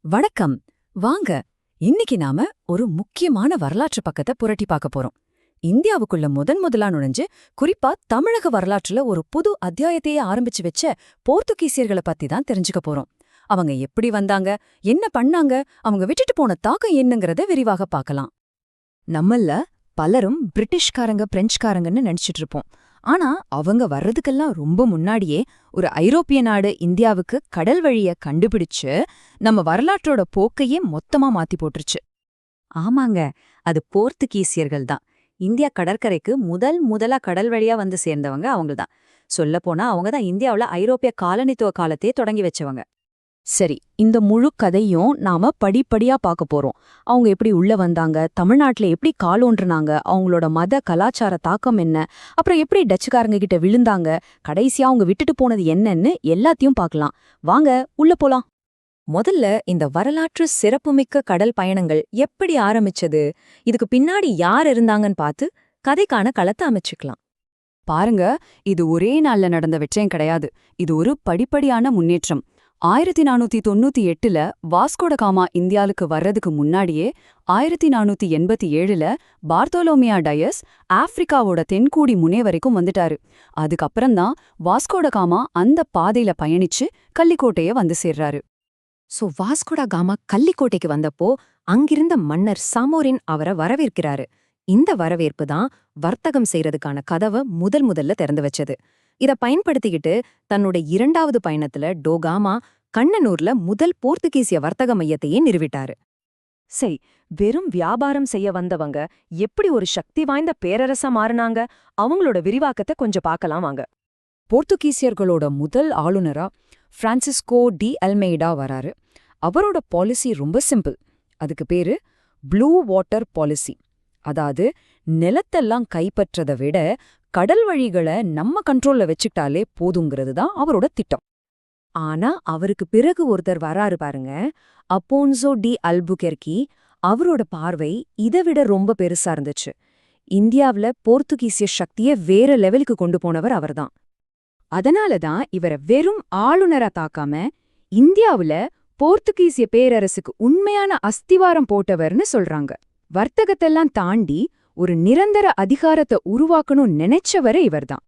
வணக்கம். வாங்க, இன்னைக்கு நாம ஒரு முக்கியமான வரலாற்று பக்கத்தை புரட்டி பார்க்க போறோம். இந்தியாவுக்குள்ள முதலா நுழைஞ்சு, குறிப்பா தமிழக வரலாற்றுல ஒரு புது அத்தியாயத்தையே ஆரம்பிச்சு வச்ச போர்த்துகீசியர்களை பத்தி தான் தெரிஞ்சுக்க போறோம். அவங்க எப்படி வந்தாங்க, என்ன பண்ணாங்க, அவங்க விட்டுட்டு போன தாக்கம் என்னங்கறத விரிவாக பார்க்கலாம். நம்மள பலரும் பிரிட்டிஷ்காரங்க பிரெஞ்சுக்காரங்கன்னு நினைச்சிட்டு இருப்போம். ஆனா அவங்க வர்றதுக்கெல்லாம் ரொம்ப முன்னாடியே ஒரு ஐரோப்பிய நாடு இந்தியாவுக்கு கடல் வழிய கண்டுபிடிச்சு நம்ம வரலாற்றோட போக்கையே மொத்தமா மாத்தி போட்டுருச்சு. ஆமாங்க, அது போர்த்துகீசியர்கள் தான். இந்தியா கடற்கரைக்கு முதலா கடல் வழியா வந்து சேர்ந்தவங்க அவங்கதான். சொல்லப்போனா அவங்க தான் இந்தியாவுல ஐரோப்பிய காலனித்துவ காலத்தையே தொடங்கி வச்சவங்க. சரி, இந்த முழு கதையும் நாம படிப்படியா பார்க்க போறோம். அவங்க எப்படி உள்ள வந்தாங்க, தமிழ்நாட்டுல எப்படி காலோன்றுனாங்க, அவங்களோட மத கலாச்சார தாக்கம் என்ன, அப்புறம் எப்படி டச்சுக்காரங்க கிட்ட விழுந்தாங்க, கடைசியா அவங்க விட்டுட்டு போனது என்னன்னு எல்லாத்தையும் பார்க்கலாம். வாங்க, உள்ள போலாம். முதல்ல இந்த வரலாற்று சிறப்புமிக்க கடல் பயணங்கள் எப்படி ஆரம்பிச்சது, இதுக்கு பின்னாடி யார் இருந்தாங்கன்னு பார்த்து கதைக்கான களத்தை அமைச்சுக்கலாம். பாருங்க, இது ஒரே நாள்ல நடந்த வெற்றியம் கிடையாது. இது ஒரு படிப்படியான முன்னேற்றம். 1498ல வாஸ்கோட காமா இந்தியாவுக்கு வர்றதுக்கு முன்னாடியே 1487ல பார்த்தோலோமியா டயஸ் ஆப்பிரிக்காவோட தென்கூடி முனை வரைக்கும் வந்துட்டாரு. அதுக்கப்புறம்தான் வாஸ்கோட காமா அந்த பாதையில பயணிச்சு கள்ளிக்கோட்டைய வந்து சேர்றாரு. வாஸ்கோட காமா கள்ளிக்கோட்டைக்கு வந்தப்போ அங்கிருந்த மன்னர் சாமோரின் அவரை வரவேற்கிறாரு. இந்த வரவேற்பு தான் வர்த்தகம் செய்யறதுக்கான கதவை முதல்ல திறந்து வச்சது. இத பயன்படுத்திக்கிட்டு தன்னோட இரண்டாவது பயணத்துல டோகாமா கண்ணனூர்ல முதல் போர்த்துகீசிய வர்த்தக மையத்தையே நிறுவிட்டாரு. சரி, வெறும் வியாபாரம் செய்ய வந்தவங்க எப்படி ஒரு சக்தி வாய்ந்த பேரரசா மாறினாங்க, அவங்களோட விரிவாக்கத்தை கொஞ்சம் பார்க்கலாம் வாங்க. போர்த்துகீசியர்களோட முதல் ஆளுநரா பிரான்சிஸ்கோ டி அல்மெய்டா வராரு. அவரோட பாலிசி ரொம்ப சிம்பிள். அதுக்கு பேரு ப்ளூ வாட்டர் பாலிசி. அதாவது நிலத்தெல்லாம் கைப்பற்றதை விட கடல் வழிகளை நம்ம கண்ட்ரோல்ல வச்சுக்கிட்டாலே போதுங்கிறது தான் அவரோட திட்டம். ஆனா அவருக்கு பிறகு ஒருத்தர் வராரு பாருங்க, அப்போன்சோ டி அல்புகெர்கி. அவரோட பார்வை இதை விட ரொம்ப பெருசா இருந்துச்சு. இந்தியாவுல போர்த்துகீசிய சக்தியை வேற லெவலுக்கு கொண்டு போனவர் அவர்தான். அதனாலதான் இவரை வெறும் ஆளுநரா தாக்காம இந்தியாவுல போர்த்துகீசிய பேரரசுக்கு உண்மையான அஸ்திவாரம் போட்டவர்னு சொல்றாங்க. வர்த்தகத்தெல்லாம் தாண்டி ஒரு நிரந்தர அதிகாரத்தை உருவாக்கணும் நினைச்சவரே இவர்தான்.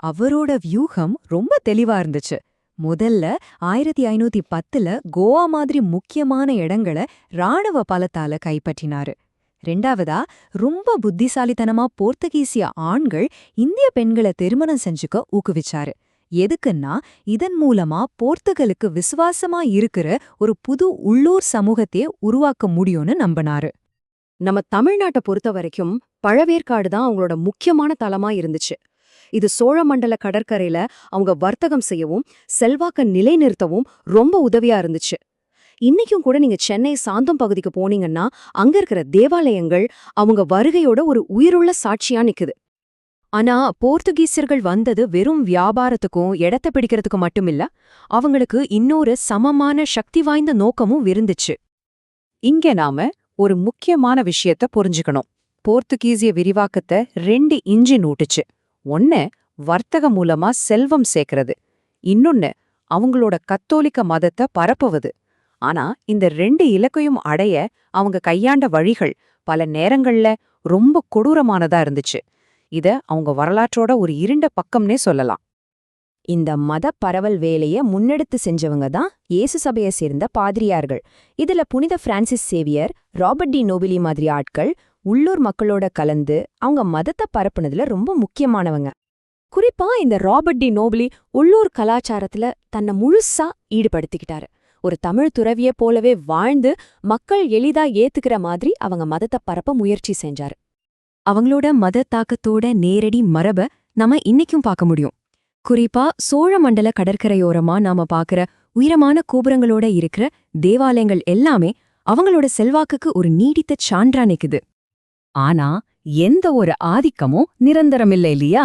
அவரோட வியூகம் ரொம்ப தெளிவா இருந்துச்சு. முதல்ல 1510ல கோவா மாதிரி முக்கியமான இடங்களை ராணுவ பலத்தால கைப்பற்றினாரு. ரெண்டாவதா, ரொம்ப புத்திசாலித்தனமா போர்த்துகீசிய ஆண்கள் இந்திய பெண்களை திருமணம் செஞ்சுக்க ஊக்குவிச்சாரு. எதுக்குன்னா, இதன் மூலமா போர்த்துகலுக்கு விசுவாசமா இருக்கிற ஒரு புது உள்ளூர் சமூகத்தையே உருவாக்க முடியும்னு நம்பினாரு. நம்ம தமிழ்நாட்டை பொறுத்த வரைக்கும் பழவேற்காடு தான் அவங்களோட முக்கியமான தளமா இருந்துச்சு. இது சோழ மண்டல கடற்கரையில அவங்க வர்த்தகம் செய்யவும் செல்வாக்க நிலைநிறுத்தவும் ரொம்ப உதவியா இருந்துச்சு. இன்னைக்கும் கூட நீங்க சென்னை சாந்தம் பகுதிக்கு போனீங்கன்னா அங்க இருக்கிற தேவாலயங்கள் அவங்க வருகையோட ஒரு உயிருள்ள சாட்சியா நிக்குது. ஆனா போர்த்துகீசியர்கள் வந்தது வெறும் வியாபாரத்துக்கும் இடத்தை பிடிக்கிறதுக்கும் மட்டுமில்ல, அவங்களுக்கு இன்னொரு சமமான சக்தி வாய்ந்த நோக்கமும் இருந்துச்சு. இங்க நாம ஒரு முக்கியமான விஷயத்த புரிஞ்சுக்கணும். போர்த்துகீசிய விரிவாக்கத்தை 2 இன்ஜின் ஊட்டுச்சு. ஒன்னு வர்த்தகம் மூலமா செல்வம் சேர்க்கறது, இன்னொன்னு அவங்களோட கத்தோலிக்க மதத்தை பரப்புவது. ஆனா இந்த 2 இலக்கையும் அடைய அவங்க கையாண்ட வழிகள் பல நேரங்கள்ல ரொம்ப கொடூரமானதா இருந்துச்சு. இத அவங்க வரலாற்றோட ஒரு இருண்ட பக்கம்னே சொல்லலாம். இந்த மத பரவல் வேலைய முன்னெடுத்து செஞ்சவங்க தான் இயேசு சபையை சேர்ந்த பாதிரியார்கள். இதுல புனித Francis Xavier, Robert de Nobili மாதிரி ஆட்கள் உள்ளூர் மக்களோட கலந்து அவங்க மதத்தை பரப்புனதுல ரொம்ப முக்கியமானவங்க. குறிப்பா இந்த ராபர்ட் டி நோபிலி உள்ளூர் கலாச்சாரத்துல தன்னை முழுசா ஈடுபடுத்திக்கிட்டாரு. ஒரு தமிழ் துறவிய போலவே வாழ்ந்து மக்கள் எளிதா ஏத்துக்கிற மாதிரி அவங்க மதத்தை பரப்ப முயற்சி செஞ்சாரு. அவங்களோட மத தாக்கத்தோட நேரடி மரப நம்ம இன்னைக்கும் பார்க்க முடியும். குறிப்பா சோழ மண்டல கடற்கரையோரமா நாம பாக்குற உயரமான கோபுரங்களோட இருக்கிற தேவாலயங்கள் எல்லாமே அவங்களோட செல்வாக்குக்கு ஒரு நீடித்த சான்றா நிக்குது. ஆனா எந்த ஒரு ஆதிக்கமும் நிரந்தரமில்லை இல்லையா?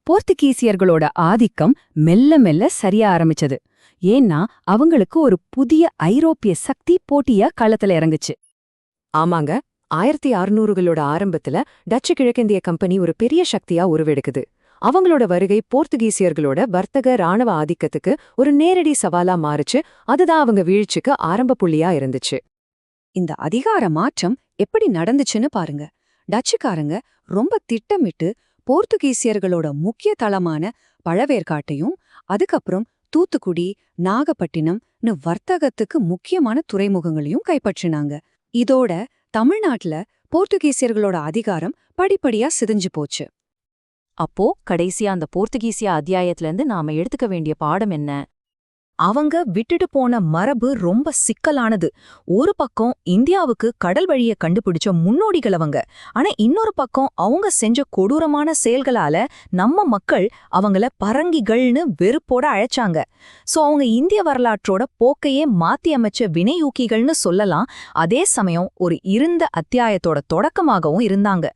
போர்த்துகீசியர்களோட ஆதிக்கம் மெல்ல மெல்ல சரிய ஆரம்பிச்சது. ஏன்னா அவங்களுக்கு ஒரு புதிய ஐரோப்பிய சக்தி போட்டியா களத்துல இறங்குச்சு. ஆமாங்க, 1600களோட ஆரம்பத்துல டச்சு கிழக்கிந்திய கம்பெனி ஒரு பெரிய சக்தியா உருவெடுக்குது. அவங்களோட வருகை போர்த்துகீசியர்களோட வர்த்தக ராணுவ ஆதிக்கத்துக்கு ஒரு நேரடி சவாலா மாறுச்சு. அதுதான் அவங்க வீழ்ச்சிக்கு ஆரம்ப புள்ளியா இருந்துச்சு. இந்த அதிகார மாற்றம் எப்படி நடந்துச்சுன்னு பாருங்க. டச்சுக்காரங்க ரொம்ப திட்டமிட்டு போர்த்துகீசியர்களோட முக்கிய தளமான பழவேற்காட்டையும் அதுக்கப்புறம் தூத்துக்குடி, நாகப்பட்டினம்னு வர்த்தகத்துக்கு முக்கியமான துறைமுகங்களையும் கைப்பற்றினாங்க. இதோட தமிழ்நாட்டுல போர்த்துகீசியர்களோட அதிகாரம் படிப்படியா சிதைஞ்சு போச்சு. அப்போ கடைசியா அந்த போர்த்துகீசிய அத்தியாயத்திலிருந்து நாம எடுத்துக்க வேண்டிய பாடம் என்ன? அவங்க விட்டுட்டு போன மரபு ரொம்ப சிக்கலானது. ஒரு பக்கம் இந்தியாவுக்கு கடல் வழிய கண்டுபிடிச்ச முன்னோடிகள் அவங்க. ஆனா இன்னொரு பக்கம் அவங்க செஞ்ச கொடூரமான செயல்களால நம்ம மக்கள் அவங்கள பரங்கிகள்னு வெறுப்போட அழைச்சாங்க. சோ அவங்க இந்திய வரலாற்றோட போக்கையே மாத்தி அமைச்ச வினையூக்கிகள்னு சொல்லலாம். அதே சமயம் ஒரு இருண்ட அத்தியாயத்தோட தொடக்கமாகவும் இருந்தாங்க.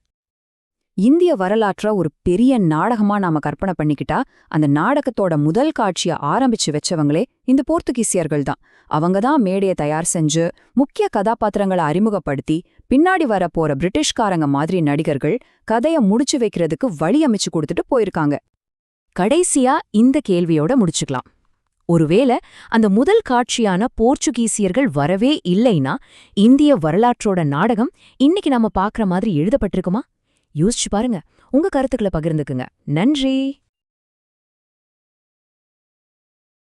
இந்திய வரலாற்ற ஒரு பெரிய நாடகமா நாம கற்பனை பண்ணிக்கிட்டா, அந்த நாடகத்தோட முதல் காட்சிய ஆரம்பிச்சு வச்சவங்களே இந்த போர்த்துகீசியர்கள் தான். அவங்க தான் மேடையை தயார் செஞ்சு முக்கிய கதாபாத்திரங்களை அறிமுகப்படுத்தி பின்னாடி வரப்போற பிரிட்டிஷ்காரங்க மாதிரி நடிகர்கள் கதைய முடிச்சு வைக்கிறதுக்கு வழி அமைச்சு கொடுத்துட்டு போயிருக்காங்க. கடைசியா இந்த கேள்வியோட முடிச்சுக்கலாம். ஒருவேளை அந்த முதல் காட்சியான போர்ச்சுகீசியர்கள் வரவே இல்லைன்னா இந்திய வரலாற்றோட நாடகம் இன்னைக்கு நாம பாக்குற மாதிரி எழுதப்பட்டிருக்குமா? யோசிச்சு பாருங்க. உங்க கருத்துக்களை பகிர்ந்துக்குங்க. நன்றி.